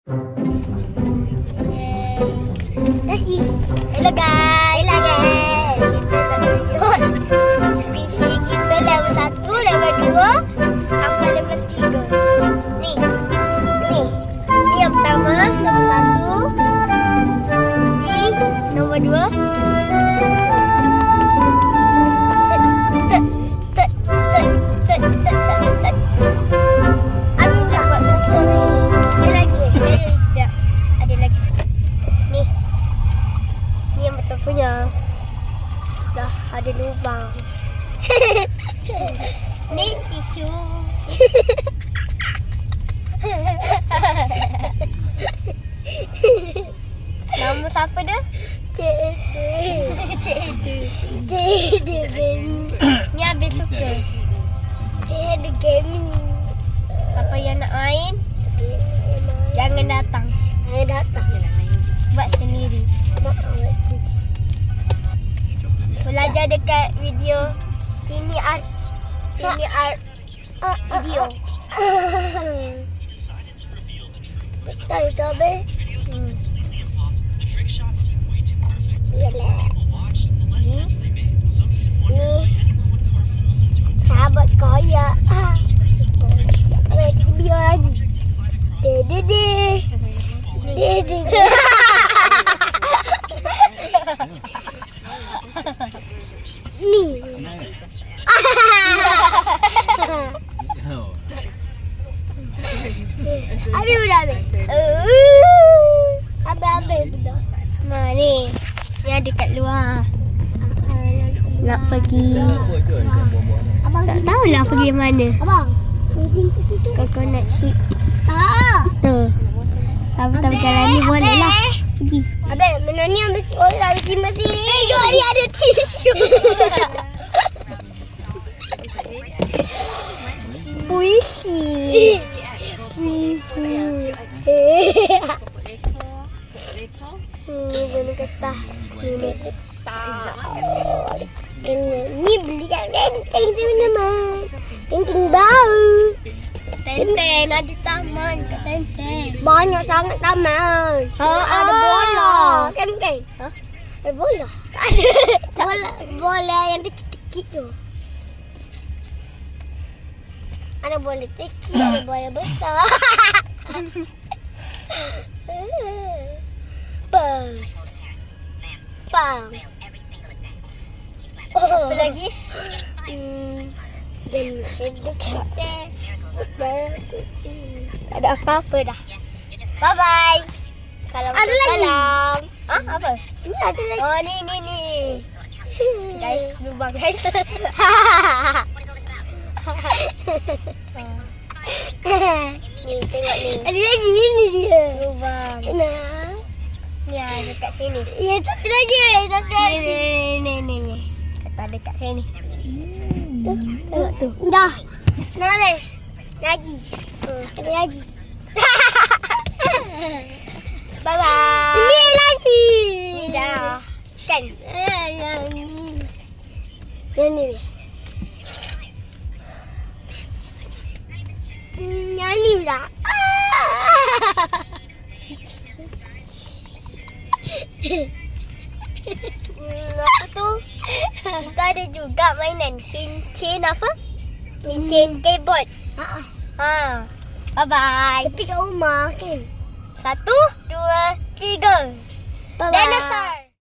Hello guys. Kita nak tunjuk fishing kita level 1, level 2 sampai level 3. Ni yang pertama, nombor 1. Ni nombor 2. Punya dah ada lubang. Ni tisu. Nama siapa dah? Cik Ede. Ni habis suka. Cik Ede gaming. Siapa yang nak main? Jangan datang. Buat sendiri. Belajar dekat video sini art video. Tahu tu be? Yalah. Ni sahabat kaya. Ada video lagi. Dede. Ni. Habis sudah habis. Habis sudah. Ni. Ni ada kat luar. Nak pergi. Tak tahulah pergi mana. Abang. Coconut sheep. Tu. Tapi kalau ni boleh lah. Pergi. Abang, mana ni ambil sekolah habis mesin ni. Jom ni ada tisu. Puisi. Beli kertas. Ni beli kat Tenteng tu nama. Tenteng bau. Tenteng ada taman kat Tenteng. Banyak sangat taman. Ada bola. Kan? Ada bola. Bola yang kecil-kecil tu. Ada bola kecil, ada bola besar. Pang. Apa lagi? Ada apa-apa dah. Bye-bye. Salam. Ada lagi? Apa? Ini ada lagi. Oh, ni. Guys, lubang guys. Ni, tengok ni. Ada lagi, ini dia. Lubang. Nah. Ni dekat sini. Ya, satu lagi. Ni. Kata dekat sini. Tengok tu. Dah. Nak habis? Lagi. Ada lagi. Bye-bye. Ni lagi. Ni dah. Kan? Yang ni. Yang ni. Yang ni pula. Apa tu? Kita ada juga mainan cincin apa? Cincin keyboard. Bye-bye. Tapi kat rumah kan? 1